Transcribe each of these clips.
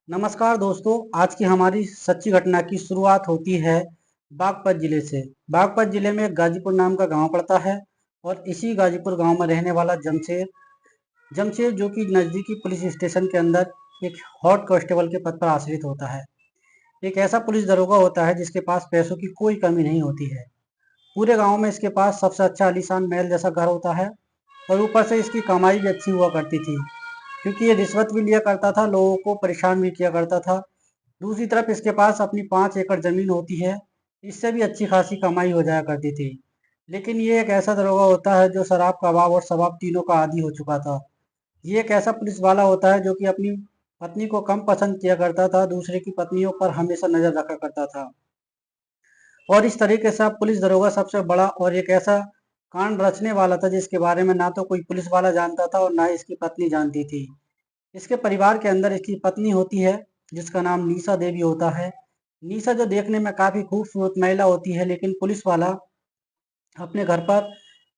नमस्कार दोस्तों, आज की हमारी सच्ची घटना की शुरुआत होती है बागपत जिले से। बागपत जिले में गाजीपुर नाम का गांव पड़ता है और इसी गाजीपुर गांव में रहने वाला जमशेद जमशेद जो कि नज़दीकी पुलिस स्टेशन के अंदर एक हॉट कांस्टेबल के पद पर आश्रित होता है। एक ऐसा पुलिस दरोगा होता है जिसके पास पैसों की कोई कमी नहीं होती है। पूरे गांव में इसके पास सबसे अच्छा आलीशान महल जैसा घर होता है और ऊपर से इसकी कमाई भी अच्छी हुआ करती थी, क्योंकि ये रिश्वत भी लिया करता था, लोगों को परेशान भी किया करता था। दूसरी तरफ इसके पास अपनी 5 एकड़ जमीन होती है, इससे भी अच्छी खासी कमाई हो जाया करती थी। लेकिन ये एक ऐसा दरोगा होता है जो शराब कबाब और शबाब तीनों का आदी हो चुका था। ये एक ऐसा पुलिस वाला होता है जो कि अपनी पत्नी को कम पसंद किया करता था, दूसरे की पत्नियों पर हमेशा नजर रखा करता था। और इस तरीके से अब पुलिस दरोगा सबसे बड़ा और एक ऐसा कांड रचने वाला था जिसके बारे में ना तो कोई पुलिस वाला जानता था और ना ही इसकी पत्नी जानती थी। इसके परिवार के अंदर इसकी पत्नी होती है जिसका नाम नीसा देवी होता है। नीसा जो देखने में काफी खूबसूरत महिला होती है, लेकिन पुलिस वाला अपने घर पर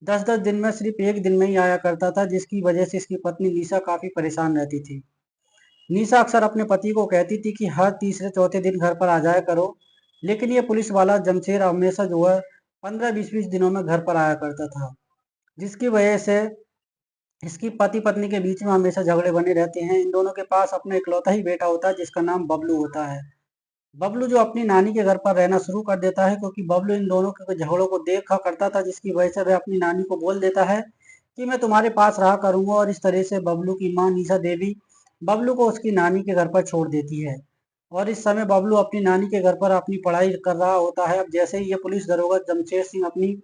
10-10 दिन में सिर्फ एक दिन में ही आया करता था, जिसकी वजह से इसकी पत्नी नीसा काफी परेशान रहती थी। नीसा अक्सर अपने पति को कहती थी कि हर तीसरे चौथे दिन घर पर आ जाया करो, लेकिन ये पुलिस वाला जमशेद हमेशा जो है 15-20 दिनों में घर पर आया करता था, जिसकी वजह से इसकी पति पत्नी के बीच में हमेशा झगड़े बने रहते हैं। इन दोनों के पास अपना इकलौता ही बेटा होता है जिसका नाम बबलू होता है। बबलू जो अपनी नानी के घर पर रहना शुरू कर देता है, क्योंकि बबलू इन दोनों के झगड़ों को देखा करता था, जिसकी वजह से वह अपनी नानी को बोल देता है कि मैं तुम्हारे पास रहा करूंगा। और इस तरह से बबलू की माँ नीसा देवी बबलू को उसकी नानी के घर पर छोड़ देती है। और इस समय बबलू अपनी नानी के घर पर अपनी पढ़ाई कर रहा होता है। अब जैसे ही ये पुलिस दरोगा जमशेद सिंह अपनी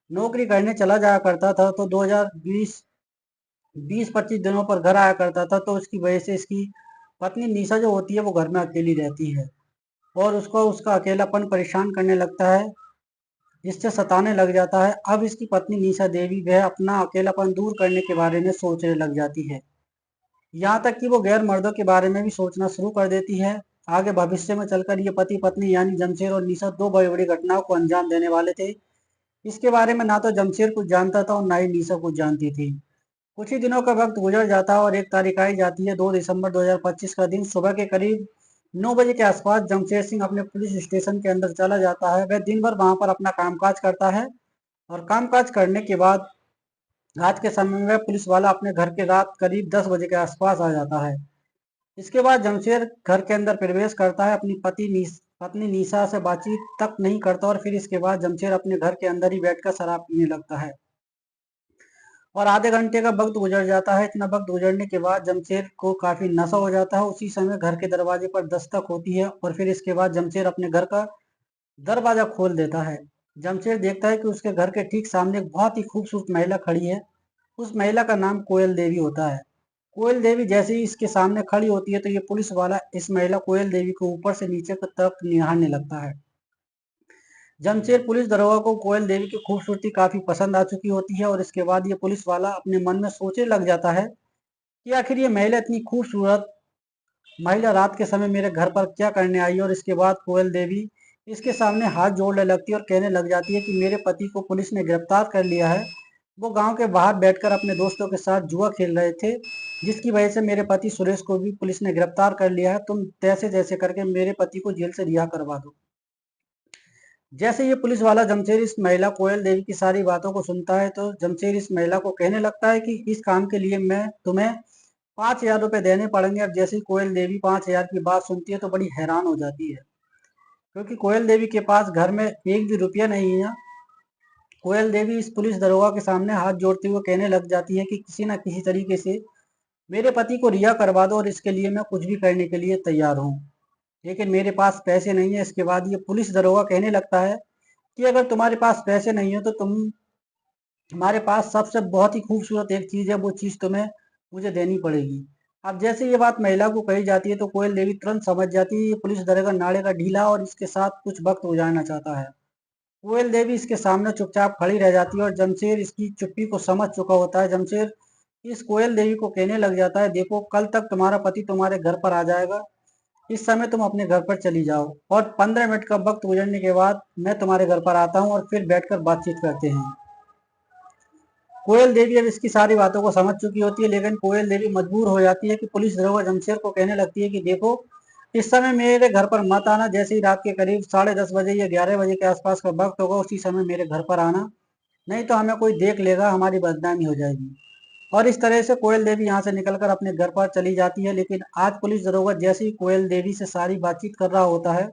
नौकरी करने चला जाया करता था, तो 2020 20-25 दिनों पर घर आया करता था, तो उसकी वजह से इसकी पत्नी निशा जो होती है वो घर में अकेली रहती है और उसको उसका अकेलापन परेशान करने लगता है, जिससे सताने लग जाता है। अब इसकी पत्नी निशा देवी वह अपना अकेलापन दूर करने के बारे में सोचने लग जाती है, यहाँ तक कि वो गैर मर्दों के बारे में भी सोचना शुरू कर देती है। आगे भविष्य में चलकर ये पति पत्नी यानी जमशेद और निशा दो बड़ी बड़ी घटनाओं को अंजाम देने वाले थे। इसके बारे में ना तो जमशेद कुछ जानता था और ना ही निशा कुछ जानती थी। कुछ ही दिनों का वक्त गुजर जाता है और एक तारीख आई जाती है 2 दिसंबर 2025 का दिन। सुबह के करीब 9 बजे के आसपास जमशेद सिंह अपने पुलिस स्टेशन के अंदर चला जाता है। वह दिन भर वहां पर अपना कामकाज करता है और कामकाज करने के बाद रात के समय में वह पुलिस वाला अपने घर के रात करीब 10 बजे के आसपास आ जाता है। इसके बाद जमशेद घर के अंदर प्रवेश करता है, अपनी पत्नी निशा से बातचीत तक नहीं करता और फिर इसके बाद जमशेद अपने घर के अंदर ही बैठकर शराब पीने लगता है और आधे घंटे का वक्त गुजर जाता है। इतना वक्त गुजरने के बाद जमशेद को काफी नशा हो जाता है। उसी समय घर के दरवाजे पर दस्तक होती है और फिर इसके बाद जमशेद अपने घर का दरवाजा खोल देता है। जमशेद देखता है कि उसके घर के ठीक सामने एक बहुत ही खूबसूरत महिला खड़ी है। उस महिला का नाम कोयल देवी होता है। कोयल देवी जैसे ही इसके सामने खड़ी होती है, तो ये पुलिस वाला इस महिला कोयल देवी को ऊपर से नीचे की तरफ निहारने लगता है। जमशेद पुलिस दरोगा को कोयल देवी की खूबसूरती काफी पसंद आ चुकी होती है और इसके बाद ये पुलिस वाला अपने मन में सोचने लग जाता है कि आखिर ये महिला इतनी खूबसूरत महिला रात के समय मेरे घर पर क्या करने आई है। और इसके बाद कोयल देवी इसके सामने हाथ जोड़ने लगती है और कहने लग जाती है कि मेरे पति को पुलिस ने गिरफ्तार कर लिया है। वो गांव के बाहर बैठकर अपने दोस्तों के साथ जुआ खेल रहे थे, जिसकी वजह से मेरे पति सुरेश को भी पुलिस ने गिरफ्तार कर लिया है। तुम तैसे जैसे करके मेरे पति को जेल से रिहा करवा दो। जैसे ये पुलिस वाला जमशेद इस महिला कोयल देवी की सारी बातों को सुनता है, तो जमशेद इस महिला को कहने लगता है कि इस काम के लिए मैं तुम्हें 5,000 रुपए देने पड़ेंगे। अब जैसे ही कोयल देवी 5,000 की बात सुनती है तो बड़ी हैरान हो जाती है, क्योंकि कोयल देवी के पास घर में एक भी रुपया नहीं है। कोयल देवी इस पुलिस दरोगा के सामने हाथ जोड़ते हुए कहने लग जाती है कि किसी न किसी तरीके से मेरे पति को रिहा करवा दो और इसके लिए मैं कुछ भी करने के लिए तैयार हूँ, लेकिन मेरे पास पैसे नहीं है। इसके बाद ये पुलिस दरोगा कहने लगता है कि अगर तुम्हारे पास पैसे नहीं है तो तुम्हारे पास सबसे बहुत ही खूबसूरत एक चीज है, वो चीज तुम्हें मुझे देनी पड़ेगी। अब जैसे ये बात महिला को कही जाती है, तो कोयल देवी तुरंत समझ जाती है ये पुलिस दरोगा नाड़े का ढीला और इसके साथ कुछ वक्त गुजारना चाहता है। कोयल देवी इसके सामने चुपचाप खड़ी रह जाती है और जमशेद इसकी चुप्पी को समझ चुका होता है। जमशेद इस कोयल देवी को कहने लग जाता है, देखो कल तक तुम्हारा पति तुम्हारे घर पर आ जाएगा, इस समय तुम अपने घर पर चली जाओ और 15 मिनट का वक्त गुजरने के बाद मैं तुम्हारे घर पर आता हूँ और फिर बैठकर बातचीत करते हैं। कोयल देवी अब इसकी सारी बातों को समझ चुकी होती है, लेकिन कोयल देवी मजबूर हो जाती है कि पुलिस दरोगा जमशेद को कहने लगती है कि देखो इस समय मेरे घर पर मत आना, जैसे ही रात के करीब 10:30 बजे या 11 बजे के आसपास का वक्त होगा उसी समय मेरे घर पर आना, नहीं तो हमें कोई देख लेगा, हमारी बदनामी हो जाएगी। और इस तरह से कोयल देवी यहाँ से निकलकर अपने घर पर चली जाती है। लेकिन आज पुलिस दरोगा जैसे ही कोयल देवी से सारी बातचीत कर रहा होता है,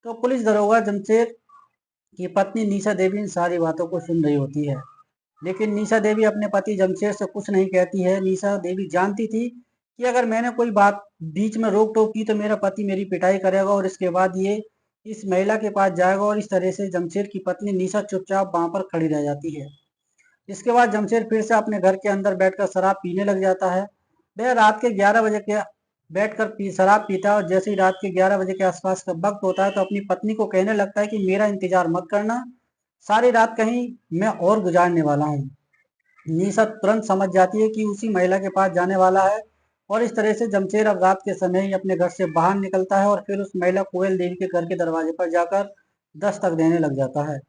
तो पुलिस दरोगा जमशेद की पत्नी निशा देवी इन सारी बातों को सुन रही होती है। लेकिन निशा देवी अपने पति जमशेद से कुछ नहीं कहती है। निशा देवी जानती थी कि अगर मैंने कोई बात बीच में रोक टोक की तो मेरा पति मेरी पिटाई करेगा और इसके बाद ये इस महिला के पास जाएगा। और इस तरह से जमशेद की पत्नी निशा चुपचाप वहां पर खड़ी रह जाती है। इसके बाद जमशेद फिर से अपने घर के अंदर बैठकर शराब पीने लग जाता है। वह रात के 11 बजे के बैठकर शराब पीता है और जैसे ही रात के 11 बजे के आसपास का वक्त होता है तो अपनी पत्नी को कहने लगता है कि मेरा इंतजार मत करना, सारी रात कहीं मैं और गुजारने वाला हूँ। निशा तुरंत समझ जाती है कि उसी महिला के पास जाने वाला है और इस तरह से जमशेद अब रात के समय ही अपने घर से बाहर निकलता है और फिर उस महिला कोयल देवी के घर के दरवाजे पर जाकर दस्तक देने लग जाता है।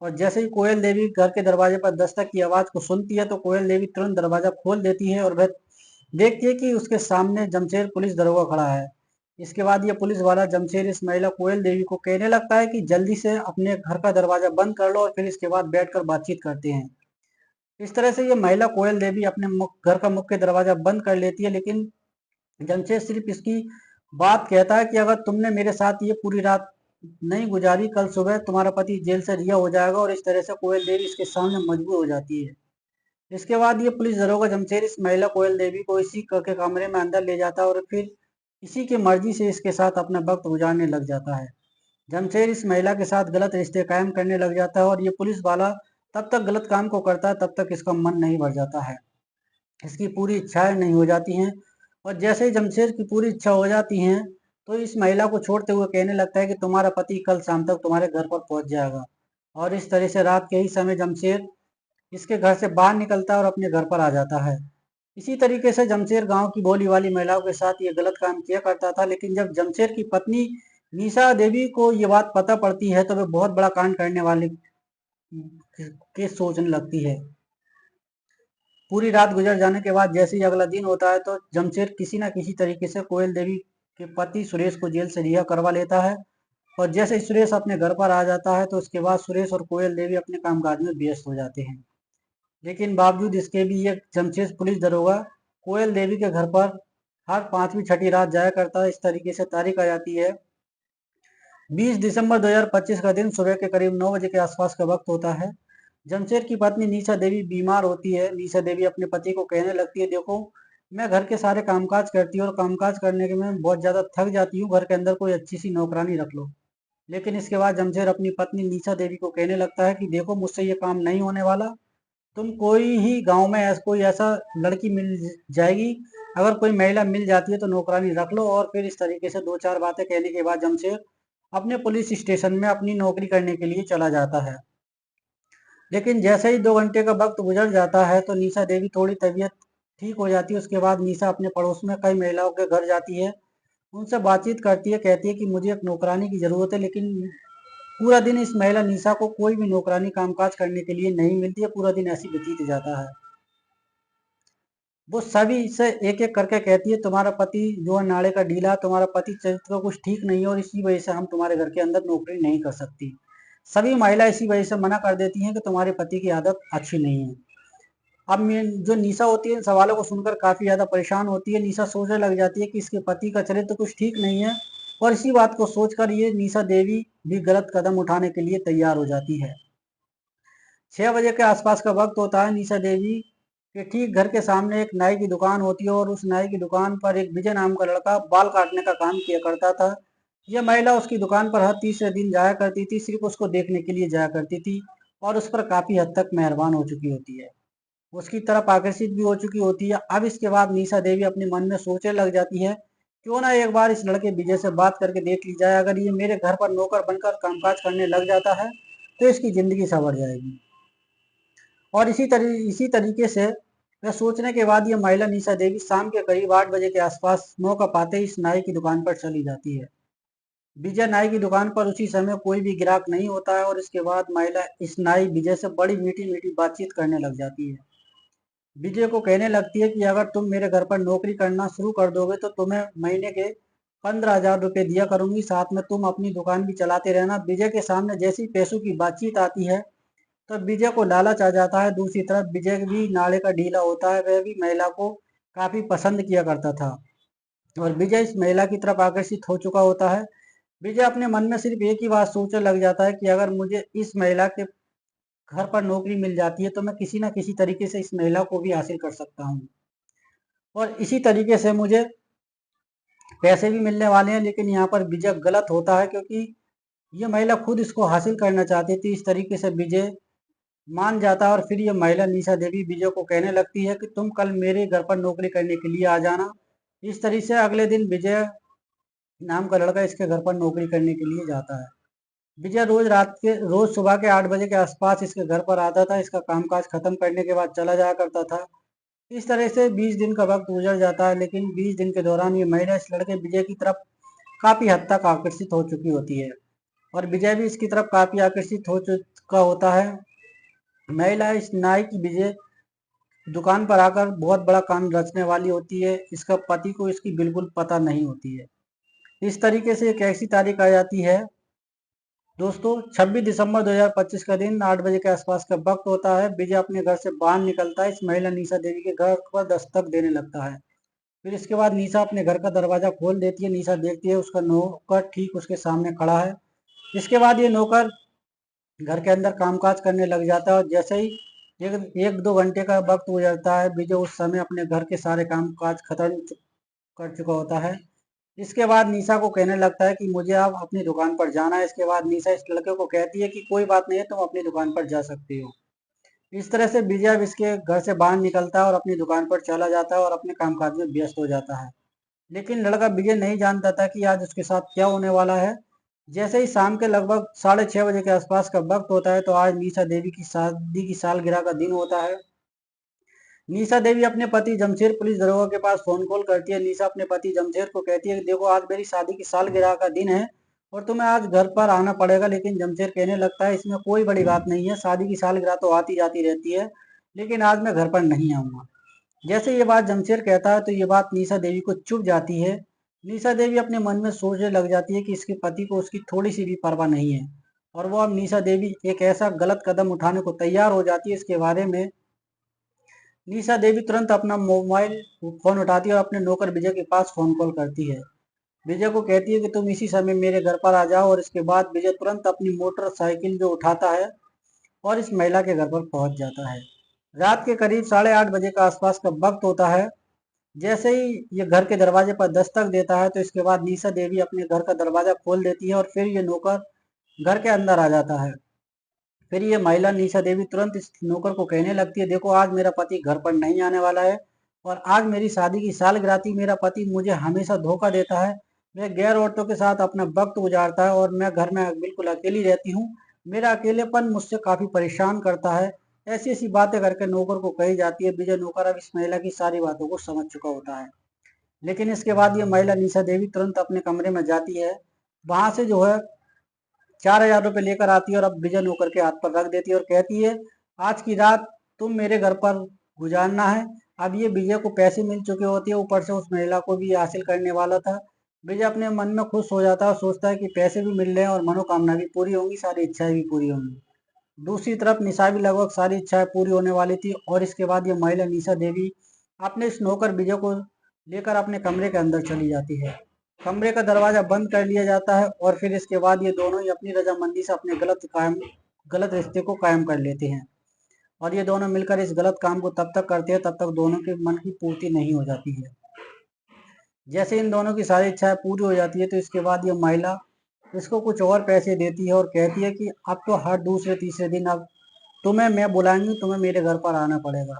और जैसे ही कोयल देवी घर के दरवाजे पर दस्तक की आवाज को सुनती है तो कोयल देवी तुरंत दरवाजा खोल देती है और वह देखती है कि उसके सामने जमशेद पुलिस दरोगा खड़ा है। इसके बाद ये पुलिस वाला जमशेद इस महिला कोयल देवी को कहने लगता है कि जल्दी से अपने घर का दरवाजा बंद कर लो और फिर इसके बाद बैठकर बातचीत करते हैं। इस तरह से ये महिला कोयल देवी अपने घर का मुख्य दरवाजा बंद कर लेती है। लेकिन जमशेद सिर्फ इसकी बात कहता है कि अगर तुमने मेरे साथ ये पूरी रात नहीं गुजारी, कल सुबह तुम्हारा पति जेल से रिहा हो जाएगा। और इस तरह से कोयल देवी इसके सामने मजबूर हो जाती है। इसके बाद ये पुलिस दरोगा जमशेद इस महिला कोयल देवी को इसी के कमरे में अंदर ले जाता है और फिर इसी की मर्जी से इसके साथ अपना वक्त गुजारने लग जाता है। जमशेद इस महिला के साथ गलत रिश्ते कायम करने लग जाता है और ये पुलिस वाला तब तक गलत काम को करता है तब तक इसका मन नहीं भर जाता है, इसकी पूरी इच्छाएं नहीं हो जाती हैं। और जैसे ही जमशेद की पूरी इच्छा हो जाती हैं तो इस महिला को छोड़ते हुए कहने लगता है कि तुम्हारा पति कल शाम तक तुम्हारे घर पर पहुंच जाएगा। और इस तरह से रात के ही समय जमशेद इसके घर से बाहर निकलता है और अपने घर पर आ जाता है। इसी तरीके से जमशेद गांव की भोली वाली महिलाओं के साथ ये गलत काम किया करता था। लेकिन जब जमशेद की पत्नी निशा देवी को ये बात पता पड़ती है तो वे बहुत बड़ा कांड करने वाले के सोचने लगती है। पूरी रात गुजर जाने के बाद जैसे ही अगला दिन होता है तो जमशेद किसी न किसी तरीके से कोयल देवी के पति सुरेश को जेल से रिहा करवा लेता है। और जैसे ही सुरेश अपने घर पर आ जाता है तो उसके बाद सुरेश और कोयल देवी अपने कामकाज में व्यस्त हो जाते हैं। लेकिन बावजूद इसके भी ये जमशेद पुलिस दरोगा कोयल देवी के घर पर हर पांचवी छठी रात जाया करता है। इस तरीके से तारीख आ जाती है 20 दिसंबर 2025 का दिन। सुबह के करीब 9 बजे के आसपास का वक्त होता है। जमशेद की पत्नी निशा देवी बीमार होती है। निशा देवी अपने पति को कहने लगती है, देखो मैं घर के सारे कामकाज करती हूँ और कामकाज करने के मैं बहुत ज्यादा थक जाती हूँ, घर के अंदर कोई अच्छी सी नौकरानी रख लो। लेकिन इसके बाद जमशेद अपनी पत्नी निशा देवी को कहने लगता है कि देखो मुझसे ये काम नहीं होने वाला, तुम कोई ही गांव में कोई ऐसा लड़की मिल जाएगी, अगर कोई महिला मिल जाती है तो नौकरानी रख लो। और फिर इस तरीके से दो चार बातें कहने के बाद जमशेद अपने पुलिस स्टेशन में अपनी नौकरी करने के लिए चला जाता है। लेकिन जैसे ही 2 घंटे का वक्त गुजर जाता है तो निशा देवी थोड़ी तबीयत ठीक हो जाती है। उसके बाद निशा अपने पड़ोस में कई महिलाओं के घर जाती है, उनसे बातचीत करती है, कहती है कि मुझे एक नौकरानी की जरूरत है। लेकिन पूरा दिन इस महिला निशा को कोई भी नौकरानी कामकाज करने के लिए नहीं मिलती है, पूरा दिन ऐसी व्यतीत जाता है। वो सभी से एक एक करके कहती है तुम्हारा पति जो है नाड़े का ढीला, तुम्हारा पति चरित्र कुछ ठीक नहीं है और इसी वजह से हम तुम्हारे घर के अंदर नौकरी नहीं कर सकती। सभी महिला इसी वजह से मना कर देती हैं कि तुम्हारे पति की आदत अच्छी नहीं है। अब जो निशा होती है इन सवालों को सुनकर काफी ज्यादा परेशान होती है। निशा सोचने लग जाती है कि इसके पति का चरित्र कुछ ठीक नहीं है और इसी बात को सोचकर ये निशा देवी भी गलत कदम उठाने के लिए तैयार हो जाती है। 6 बजे के आसपास का वक्त होता है। निशा देवी के ठीक घर के सामने एक नाई की दुकान होती है और उस नाई की दुकान पर एक विजय नाम का लड़का बाल काटने का काम किया करता था। यह महिला उसकी दुकान पर हर तीसरे दिन जाया करती थी, सिर्फ उसको देखने के लिए जाया करती थी और उस पर काफी हद तक मेहरबान हो चुकी होती है, उसकी तरफ आकर्षित भी हो चुकी होती है। अब इसके बाद निशा देवी अपने मन में सोचने लग जाती है क्यों ना एक बार इस लड़के विजय से बात करके देख ली जाए, अगर ये मेरे घर पर नौकर बनकर कामकाज करने लग जाता है तो इसकी जिंदगी संवर जाएगी। और इसी तरीके से वह सोचने के बाद ये महिला निशा देवी शाम के करीब 8 बजे के आसपास मौका पाते ही इस नाई की दुकान पर चली जाती है। विजय नाई की दुकान पर उसी समय कोई भी ग्राहक नहीं होता है और इसके बाद महिला इस नाई विजय से बड़ी मीठी मीठी बातचीत करने लग जाती है। विजय को कहने लगती है कि अगर तुम मेरे घर पर नौकरी करना शुरू कर दोगे तो तुम्हें महीने के 15,000 रुपये दिया करूंगी, साथ में तुम अपनी दुकान भी चलाते रहना। विजय के सामने जैसी पैसों की बातचीत आती है तो विजय को लालच आ जाता है। दूसरी तरफ विजय भी नाले का ढीला होता है, वह भी महिला को काफी पसंद किया करता था और विजय इस महिला की तरफ आकर्षित हो चुका होता है। विजय अपने मन में सिर्फ एक ही बात सोचने लग जाता है कि अगर मुझे इस महिला के घर पर नौकरी मिल जाती है तो मैं किसी न किसी तरीके से इस महिला को भी हासिल कर सकता हूँ और इसी तरीके से मुझे पैसे भी मिलने वाले हैं। लेकिन यहाँ पर विजय गलत होता है, क्योंकि ये महिला खुद इसको हासिल करना चाहती थी। इस तरीके से विजय मान जाता है और फिर ये महिला निशा देवी विजय को कहने लगती है कि तुम कल मेरे घर पर नौकरी करने के लिए आ जाना। इस तरीके से अगले दिन विजय नाम का लड़का इसके घर पर नौकरी करने के लिए जाता है। विजय रोज सुबह के 8 बजे के आसपास इसके घर पर आता था। इसका कामकाज खत्म करने के बाद चला जाया करता था। इस तरह से 20 दिन का वक्त गुजर जाता है, लेकिन 20 दिन के दौरान ये महिला इस लड़के विजय की तरफ काफी हद तक आकर्षित हो चुकी होती है और विजय भी इसकी तरफ काफी आकर्षित हो चुका होता है। महिला इस नाई की विजय दुकान पर आकर बहुत बड़ा कांड रचने वाली होती है। इसका पति को इसकी बिल्कुल पता नहीं होती है। इस तरीके से एक ऐसी तारीख आ जाती है दोस्तों, 26 दिसंबर 2025 का दिन 8 बजे के आसपास का वक्त होता है। विजय अपने घर से बाहर निकलता है। इस महिला निशा देवी के घर पर दस्तक देने लगता है। फिर इसके बाद निशा अपने घर का दरवाजा खोल देती है। निशा देखती है उसका नौकर ठीक उसके सामने खड़ा है। इसके बाद ये नौकर घर के अंदर कामकाज करने लग जाता है और जैसे ही एक दो घंटे का वक्त गुजरता है, विजय उस समय अपने घर के सारे काम काज खत्म कर चुका होता है। इसके बाद निशा को कहने लगता है कि मुझे अब अपनी दुकान पर जाना है। इसके बाद निशा इस लड़के को कहती है कि कोई बात नहीं है, तुम अपनी दुकान पर जा सकती हो। इस तरह से विजय अब इसके घर से बाहर निकलता है और अपनी दुकान पर चला जाता है और अपने कामकाज में व्यस्त हो जाता है। लेकिन लड़का विजय नहीं जानता था कि आज उसके साथ क्या होने वाला है। जैसे ही शाम के लगभग 6:30 बजे के आसपास का वक्त होता है तो आज निशा देवी की शादी की सालगिरह का दिन होता है। निशा देवी अपने पति जमशेद पुलिस दरोगा के पास फोन कॉल करती है। निशा अपने पति जमशेद को कहती है कि देखो, आज मेरी शादी की सालगिरह का दिन है और तुम्हें आज घर पर आना पड़ेगा। लेकिन जमशेद कहने लगता है इसमें कोई बड़ी बात नहीं है, शादी की सालगिरह तो आती जाती रहती है, लेकिन आज मैं घर पर नहीं आऊंगा। जैसे ये बात जमशेद कहता है तो ये बात निशा देवी को चुभ जाती है। निशा देवी अपने मन में सोचने लग जाती है कि इसके पति को उसकी थोड़ी सी भी परवाह नहीं है और वो अब निशा देवी एक ऐसा गलत कदम उठाने को तैयार हो जाती है। इसके बारे में निशा देवी तुरंत अपना मोबाइल फोन उठाती है और अपने नौकर विजय के पास फोन कॉल करती है। विजय को कहती है कि तुम इसी समय मेरे घर पर आ जाओ और इसके बाद विजय तुरंत अपनी मोटरसाइकिल जो उठाता है और इस महिला के घर पर पहुंच जाता है। रात के करीब 8:30 बजे का आसपास का वक्त होता है। जैसे ही ये घर के दरवाजे पर दस्तक देता है तो इसके बाद निशा देवी अपने घर का दरवाजा खोल देती है और फिर ये नौकर घर के अंदर आ जाता है। फिर ये महिला निशा देवी तुरंत इस नौकर को कहने लगती है, देखो, आज मेरा पति घर पर नहीं आने वाला है और आज मेरी शादी की सालगिरह थी। मेरा पति मुझे हमेशा धोखा देता है, वह गैर औरतों के साथ अपना वक्त गुजारता है और मैं घर में बिल्कुल अकेली रहती हूँ। मेरा अकेलेपन मुझसे काफी परेशान करता है। ऐसी ऐसी बातें करके नौकर को कही जाती है। विजय नौकर अब इस महिला की सारी बातों को समझ चुका होता है। लेकिन इसके बाद ये महिला निशा देवी तुरंत अपने कमरे में जाती है। वहां से जो है 4,000 रुपये लेकर आती है और अब विजय नौकर के हाथ पर रख देती है और कहती है, आज की रात तुम मेरे घर पर गुजारना है। अब ये विजय को पैसे मिल चुके होते हैं, ऊपर से उस महिला को भी हासिल करने वाला था। विजय अपने मन में खुश हो जाता है और सोचता है कि पैसे भी मिल रहे हैं और मनोकामना भी पूरी होंगी, सारी इच्छाएं भी पूरी होंगी। दूसरी तरफ निशा भी लगभग सारी इच्छाएं पूरी होने वाली थी और इसके बाद ये महिला निशा देवी अपने इस नौकर विजय को लेकर अपने कमरे के अंदर चली जाती है। कमरे का दरवाजा बंद कर लिया जाता है और फिर इसके बाद ये दोनों ही अपनी रजामंदी से अपने गलत रिश्ते को कायम कर लेते हैं और ये दोनों मिलकर इस गलत काम को तब तक करते हैं तब तक दोनों के मन की पूर्ति नहीं हो जाती है। जैसे इन दोनों की सारी इच्छाएं पूरी हो जाती है तो इसके बाद ये महिला इसको कुछ और पैसे देती है और कहती है कि अब तो हर दूसरे तीसरे दिन अब तुम्हें मैं बुलाऊंगी, तुम्हें मेरे घर पर आना पड़ेगा।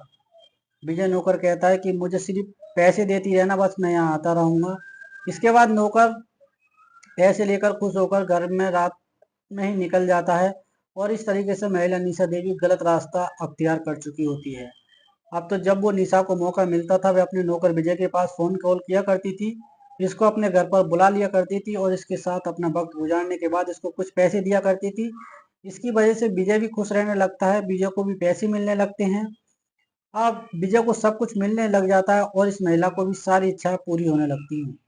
विजय नौकर कहता है कि मुझे सिर्फ पैसे देती रहना, बस मैं यहाँ आता रहूंगा। इसके बाद नौकर पैसे लेकर खुश होकर घर में रात में ही निकल जाता है और इस तरीके से महिला निशा देवी गलत रास्ता अख्तियार कर चुकी होती है। अब तो जब वो निशा को मौका मिलता था वह अपने नौकर विजय के पास फोन कॉल किया करती थी, इसको अपने घर पर बुला लिया करती थी और इसके साथ अपना वक्त गुजारने के बाद इसको कुछ पैसे दिया करती थी। इसकी वजह से विजय भी खुश रहने लगता है, विजय को भी पैसे मिलने लगते हैं। अब विजय को सब कुछ मिलने लग जाता है और इस महिला को भी सारी इच्छाएं पूरी होने लगती हैं।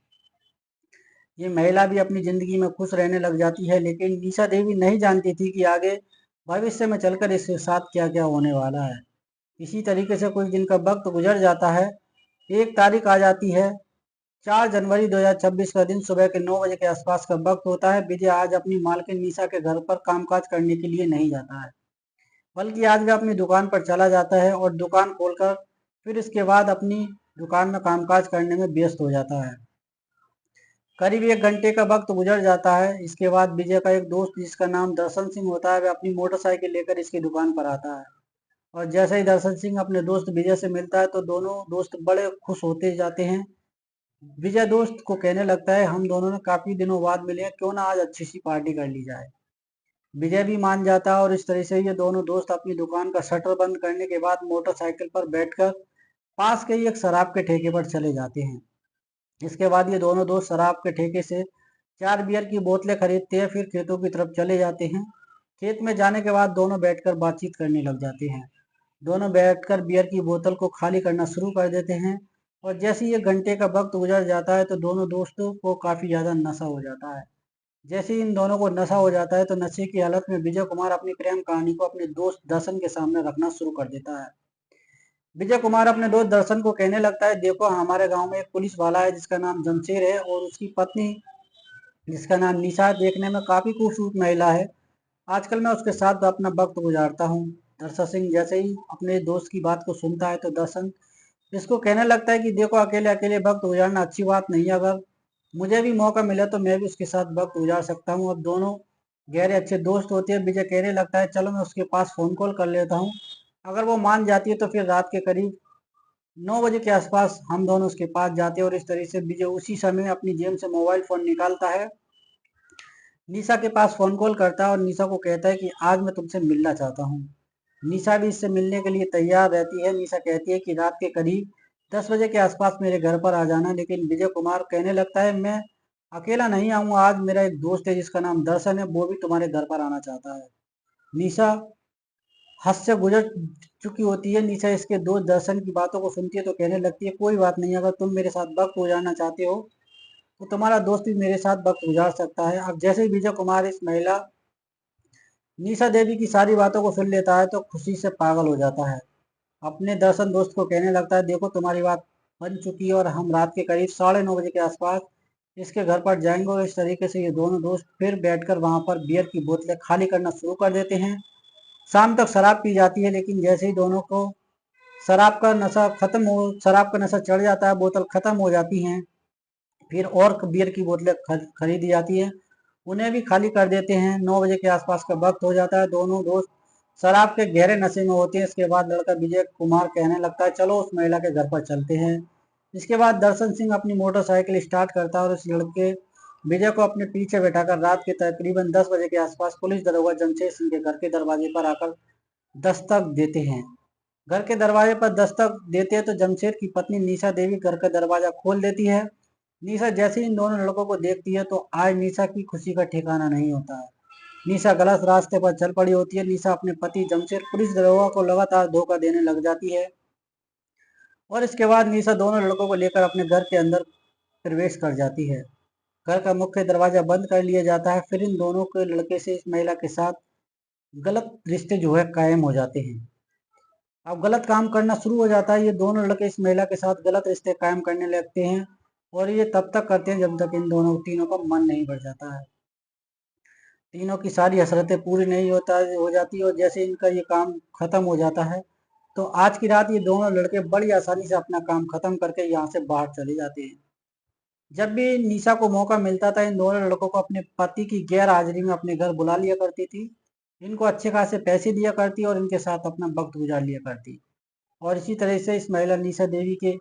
ये महिला भी अपनी जिंदगी में खुश रहने लग जाती है, लेकिन निशा देवी नहीं जानती थी कि आगे भविष्य में चलकर इसके साथ क्या क्या होने वाला है। इसी तरीके से कुछ दिन का वक्त गुजर जाता है। एक तारीख आ जाती है, 4 जनवरी 2026 का दिन, सुबह के 9 बजे के आसपास का वक्त होता है। विजय आज अपनी मालकिन निशा के घर पर कामकाज करने के लिए नहीं जाता है, बल्कि आज वह अपनी दुकान पर चला जाता है और दुकान खोलकर फिर इसके बाद अपनी दुकान में कामकाज करने में व्यस्त हो जाता है। करीब 1 घंटे का वक्त गुजर जाता है। इसके बाद विजय का एक दोस्त जिसका नाम दर्शन सिंह होता है, वह अपनी मोटरसाइकिल लेकर इसकी दुकान पर आता है। और जैसे ही दर्शन सिंह अपने दोस्त विजय से मिलता है तो दोनों दोस्त बड़े खुश होते जाते हैं। विजय दोस्त को कहने लगता है, हम दोनों ने काफी दिनों बाद मिले हैं, क्यों ना आज अच्छी सी पार्टी कर ली जाए। विजय भी मान जाता है और इस तरह से ये दोनों दोस्त अपनी दुकान का शटर बंद करने के बाद मोटरसाइकिल पर बैठकर पास के ही एक शराब के ठेके पर चले जाते हैं। इसके बाद ये दोनों दोस्त शराब के ठेके से 4 बियर की बोतलें खरीदते हैं, फिर खेतों की तरफ चले जाते हैं। खेत में जाने के बाद दोनों बैठकर बातचीत करने लग जाते हैं। दोनों बैठकर बियर की बोतल को खाली करना शुरू कर देते हैं। और जैसे ही 1 घंटे का वक्त गुजर जाता है तो दोनों दोस्तों को काफी ज्यादा नशा हो जाता है। जैसे ही इन दोनों को नशा हो जाता है तो नशे की हालत में विजय कुमार अपनी प्रेम कहानी को अपने दोस्त दर्शन के सामने रखना शुरू कर देता है। विजय कुमार अपने दोस्त दर्शन को कहने लगता है, देखो हमारे गांव में एक पुलिस वाला है जिसका नाम जमशेर है और उसकी पत्नी जिसका नाम निशा है, देखने में काफी खूबसूरत महिला है। आजकल मैं उसके साथ अपना वक्त गुजारता हूँ। दर्शन सिंह जैसे ही अपने दोस्त की बात को सुनता है तो दर्शन इसको कहने लगता है कि देखो अकेले अकेले वक्त गुजारना अच्छी बात नहीं है, अगर मुझे भी मौका मिले तो मैं भी उसके साथ वक्त गुजार सकता हूँ। अब दोनों गहरे अच्छे दोस्त होते हैं। विजय कहने लगता है, चलो मैं उसके पास फोन कॉल कर लेता हूँ, अगर वो मान जाती है तो फिर रात के करीब 9 बजे के आसपास हम दोनों उसके पास जाते हैं। और इस तरह से विजय उसी समय अपनी जेब से मोबाइल फोन निकालता है, निशा के पास फोन कॉल करता है और निशा को कहता है कि आज मैं तुमसे मिलना चाहता हूँ। निशा भी इससे मिलने के लिए तैयार रहती है। निशा कहती है कि रात के करीब 10 बजे के आसपास मेरे घर पर आ जाना, लेकिन विजय कुमार कहने लगता है, मैं अकेला नहीं आऊंगा, आज मेरा एक दोस्त है जिसका नाम दर्शन है, वो भी तुम्हारे घर पर आना चाहता है। निशा हद से गुजर चुकी होती है। निशा इसके दोस्त दर्शन की बातों को सुनती है तो कहने लगती है, कोई बात नहीं, अगर तुम मेरे साथ वक्त गुजारना चाहते हो तो तुम्हारा दोस्त भी मेरे साथ वक्त गुजार सकता है। अब जैसे ही विजय कुमार इस महिला निशा देवी की सारी बातों को सुन लेता है तो खुशी से पागल हो जाता है। अपने दर्शन दोस्त को कहने लगता है, देखो तुम्हारी बात बन चुकी है और हम रात के करीब 9:30 बजे के आसपास इसके घर पर जाएंगे। और इस तरीके से ये दोनों दोस्त फिर बैठकर वहां पर बियर की बोतलें खाली करना शुरू कर देते हैं। शाम तक शराब पी जाती है, लेकिन जैसे ही दोनों को शराब का नशा चढ़ जाता है, बोतल खत्म हो जाती हैं, फिर और बियर की बोतलें खरीदी जाती है, उन्हें भी खाली कर देते हैं। 9 बजे के आसपास का वक्त हो जाता है। दोनों दोस्त शराब के गहरे नशे में होते हैं। इसके बाद लड़का विजय कुमार कहने लगता है, चलो उस महिला के घर पर चलते हैं। इसके बाद दर्शन सिंह अपनी मोटरसाइकिल स्टार्ट करता है और उस लड़के विजय को अपने पीछे बैठाकर रात के तकरीबन 10 बजे के आसपास पुलिस दरोगा जमशेद सिंह के घर के दरवाजे पर आकर दस्तक देते हैं। घर के दरवाजे पर दस्तक देते हैं तो जमशेद की पत्नी निशा देवी घर का दरवाजा खोल देती है। निशा जैसे ही इन दोनों लड़कों को देखती है तो आज निशा की खुशी का ठिकाना नहीं होता है। निशा गलत रास्ते पर चल पड़ी होती है। निशा अपने पति जमशेद पुलिस दरोगा को लगातार धोखा देने लग जाती है और इसके बाद निशा दोनों लड़कों को लेकर अपने घर के अंदर प्रवेश कर जाती है। घर का मुख्य दरवाजा बंद कर लिया जाता है। फिर इन दोनों के लड़के से इस महिला के साथ गलत रिश्ते जो है कायम हो जाते हैं। अब गलत काम करना शुरू हो जाता है। ये दोनों लड़के इस महिला के साथ गलत रिश्ते कायम करने लगते हैं और ये तब तक करते हैं जब तक इन दोनों तीनों का मन नहीं भर जाता है। तीनों की सारी हसरतें पूरी नहीं हो जाती और जैसे इनका ये काम खत्म हो जाता है तो आज की रात ये दोनों लड़के बड़ी आसानी से अपना काम खत्म करके यहाँ से बाहर चले जाते हैं। जब भी निशा को मौका मिलता था इन दोनों लड़कों को अपने पति की गैर हाजिरी में अपने घर बुला लिया करती थी। इनको अच्छे खासे पैसे दिया करती और इनके साथ अपना वक्त गुजार लिया करती। और इसी तरह से इस महिला निशा देवी के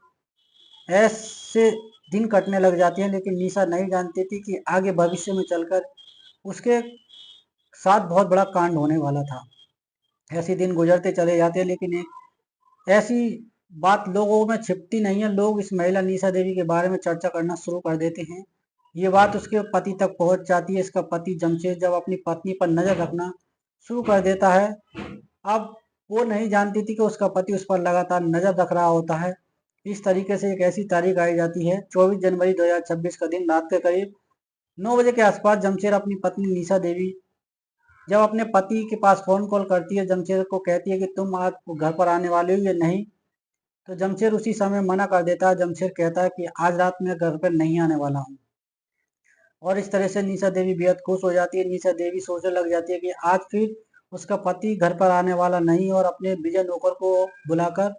ऐसे दिन कटने लग जाते हैं, लेकिन निशा नहीं जानती थी कि आगे भविष्य में चलकर उसके साथ बहुत बड़ा कांड होने वाला था। ऐसे दिन गुजरते चले जाते हैं, लेकिन एक ऐसी बात लोगों में छिपती नहीं है। लोग इस महिला निशा देवी के बारे में चर्चा करना शुरू कर देते हैं। ये बात उसके पति तक पहुंच जाती है। इसका पति जमशेद जब अपनी पत्नी पर नजर रखना शुरू कर देता है, अब वो नहीं जानती थी कि उसका पति उस पर लगातार नजर रख रहा होता है। इस तरीके से एक ऐसी तारीख आई जाती है 24 जनवरी 2026 का दिन, रात के करीब 9 बजे के आसपास जमशेद अपनी पत्नी निशा देवी जब अपने पति के पास फ़ोन कॉल करती है, जमशेद को कहती है कि तुम आज घर पर आने वाले हो या नहीं, तो जमशेद उसी समय मना कर देता है। जमशेद कहता है कि आज रात मैं घर पर नहीं आने वाला हूँ। और इस तरह से निशा देवी बेहद खुश हो जाती है। निशा देवी सोचने लग जाती है कि आज फिर उसका पति घर पर आने वाला नहीं और अपने विजय नौकर को बुलाकर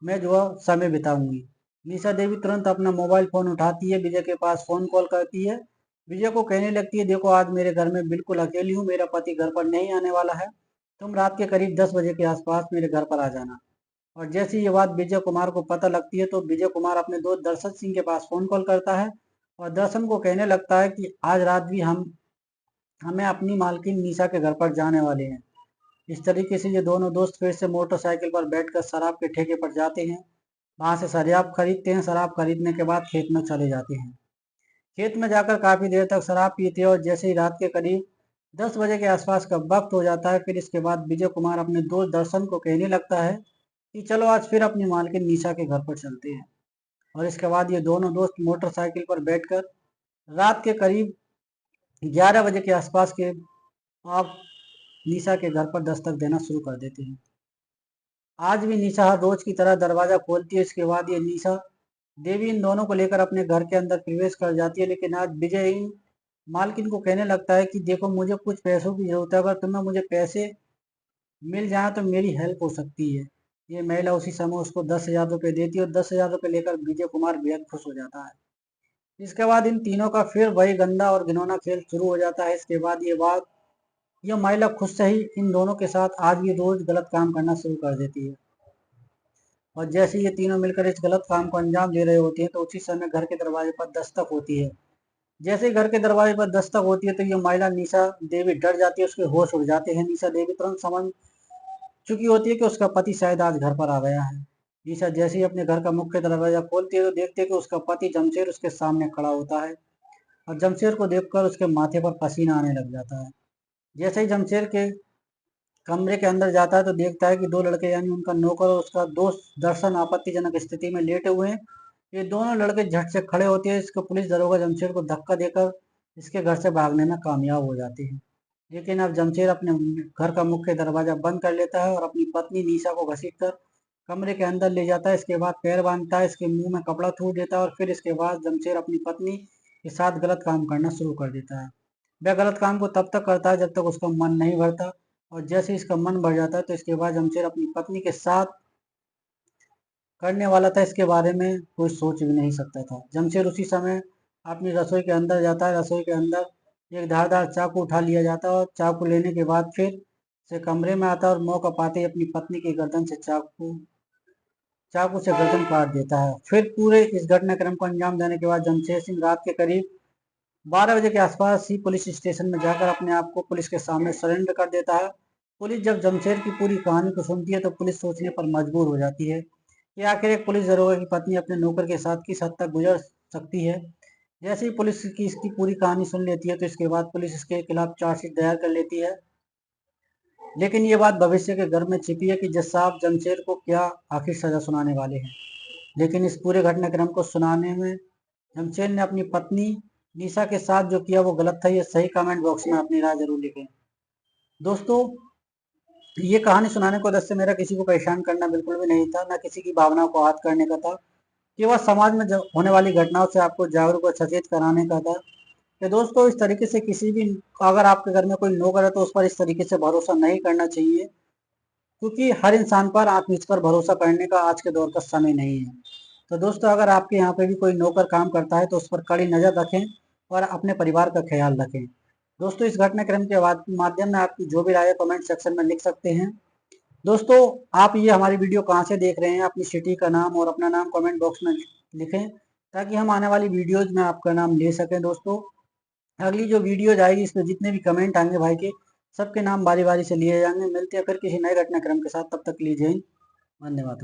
मैं जो है समय बिताऊंगी। निशा देवी तुरंत अपना मोबाइल फ़ोन उठाती है, विजय के पास फ़ोन कॉल करती है। विजय को कहने लगती है, देखो आज मेरे घर में बिल्कुल अकेली हूँ, मेरा पति घर पर नहीं आने वाला है, तुम रात के करीब 10 बजे के आसपास मेरे घर पर आ जाना। और जैसे ये बात विजय कुमार को पता लगती है तो विजय कुमार अपने दोस्त दर्शन सिंह के पास फ़ोन कॉल करता है और दर्शन को कहने लगता है कि आज रात भी हमें अपनी मालकिन निशा के घर पर जाने वाले हैं। इस तरीके से ये दोनों दोस्त फिर से मोटरसाइकिल पर बैठकर शराब के ठेके पर जाते हैं। वहां से शराब खरीदते हैं। शराब खरीदने के बाद खेत में चले जाते हैं। खेत में जाकर काफी देर तक शराब पीते हैं और जैसे ही रात के करीब 10 बजे के आसपास का वक्त हो जाता है, फिर इसके बाद विजय कुमार अपने दोस्त दर्शन को कहने लगता है कि चलो आज फिर अपनी मालकिन निशा के घर पर चलते हैं। और इसके बाद ये दोनों दोस्त मोटरसाइकिल पर बैठकर रात के करीब 11 बजे के आसपास के आप निशा के घर पर दस्तक देना शुरू कर देते हैं। आज भी निशा हर रोज की तरह दरवाजा खोलती है। इसके बाद ये निशा देवी इन दोनों को लेकर अपने घर के अंदर प्रवेश कर जाती है, लेकिन आज विजय इन मालकिन को कहने लगता है कि देखो मुझे कुछ पैसों की जरूरत है, अगर तुम्हें मुझे पैसे मिल जाए तो मेरी हेल्प हो सकती है। ये महिला उसी समय उसको 10,000 रुपये देती है और 10,000 रुपये लेकर विजय कुमार बेहद खुश हो जाता है। इसके बाद इन तीनों का फिर वही गंदा और घिनौना खेल शुरू हो जाता है। इसके बाद ये महिला खुद से ही इन दोनों के साथ आज भी रोज गलत काम करना शुरू कर देती है। और जैसे ये तीनों मिलकर इस गलत काम को अंजाम दे रहे होते हैं तो उसी समय घर के दरवाजे पर दस्तक होती है। जैसे ही घर के दरवाजे पर दस्तक होती है तो ये महिला निशा देवी डर जाती है, उसके होश उड़ जाते हैं। निशा देवी तुरंत समझ चुकी होती है कि उसका पति शायद आज घर पर आ गया है। निशा जैसे ही अपने घर का मुख्य दरवाजा खोलती है तो देखती है कि उसका पति जमशेद उसके सामने खड़ा होता है और जमशेद को देखकर उसके माथे पर पसीना आने लग जाता है। जैसे ही जमशेद के कमरे के अंदर जाता है तो देखता है कि दो लड़के यानी उनका नौकर और उसका दोस्त दर्शन आपत्तिजनक स्थिति में लेटे हुए हैं। ये दोनों लड़के झट से खड़े होते हैं। इसको पुलिस दरोगा जमशेद को धक्का देकर इसके घर से भागने में कामयाब हो जाते हैं। लेकिन अब जमशेद अपने घर का मुख्य दरवाजा बंद कर लेता है और अपनी पत्नी निशा को घसीटकर कमरे के अंदर ले जाता है। इसके बाद पैर बांधता है, इसके मुंह में कपड़ा थूक देता है और फिर इसके बाद जमशेद अपनी पत्नी के साथ गलत काम करना शुरू कर देता है। वह गलत काम को तब तक करता है जब तक उसका मन नहीं भरता और जैसे इसका मन भर जाता है तो इसके बाद जमशेद अपनी पत्नी के साथ करने वाला था, इसके बारे में कोई सोच भी नहीं सकता था। जमशेद उसी समय अपनी रसोई के अंदर जाता है। रसोई के अंदर एक धारदार चाकू उठा लिया जाता है और चाकू लेने के बाद फिर से कमरे में आता है और मौका पाते ही अपनी पत्नी की गर्दन से चाकू से गर्दन काट देता है। फिर पूरे इस घटनाक्रम को अंजाम देने के बाद जमशेद सिंह रात के करीब 12 बजे के आसपास ही पुलिस स्टेशन में जाकर अपने आप को पुलिस के सामने सरेंडर कर देता है। पुलिस जब जमशेद की पूरी कहानी को सुनती है तो पुलिस सोचने पर मजबूर हो जाती है कि आखिर एक पुलिस दरोगा की पत्नी अपने नौकर के साथ किस हद तक गुजर सकती है। जैसे ही पुलिस की इसकी पूरी कहानी सुन लेती है तो इसके बाद पुलिस इसके खिलाफ चार्जशीट दायर कर लेती है। लेकिन ये बात भविष्य के घर में छिपी है कि जज साहब जमशेद को क्या आखिर सजा सुनाने वाले हैं। लेकिन इस पूरे घटनाक्रम को सुनाने में जमशेद ने अपनी पत्नी निशा के साथ जो किया वो गलत था। ये सही कमेंट बॉक्स में अपनी राय जरूर लिखें। दोस्तों, ये कहानी सुनाने को उद्देश्य मेरा किसी को परेशान करना बिल्कुल भी नहीं था, ना किसी की भावनाओं को आहत करने का था। केवल समाज में होने वाली घटनाओं से आपको जागरूक और सचेत कराने का था कि दोस्तों इस तरीके से किसी भी अगर आपके घर में कोई नौकर है तो उस पर इस तरीके से भरोसा नहीं करना चाहिए, क्योंकि हर इंसान पर आत्मविश्वास पर भरोसा करने का आज के दौर का समय नहीं है। तो दोस्तों, अगर आपके यहाँ पे भी कोई नौकर काम करता है तो उस पर कड़ी नज़र रखें और अपने परिवार का ख्याल रखें। दोस्तों, इस घटनाक्रम के माध्यम में आपकी जो भी राय है कमेंट सेक्शन में लिख सकते हैं। दोस्तों, आप ये हमारी वीडियो कहाँ से देख रहे हैं, अपनी सिटी का नाम और अपना नाम कमेंट बॉक्स में लिखें ताकि हम आने वाली वीडियोज में आपका नाम ले सकें। दोस्तों, अगली जो वीडियोज आएगी इसमें जितने भी कमेंट आएंगे भाई के सबके नाम बारी बारी से लिए जाएंगे। मिलते हैं फिर किसी नए घटनाक्रम के साथ, तब तक लीजिए धन्यवाद।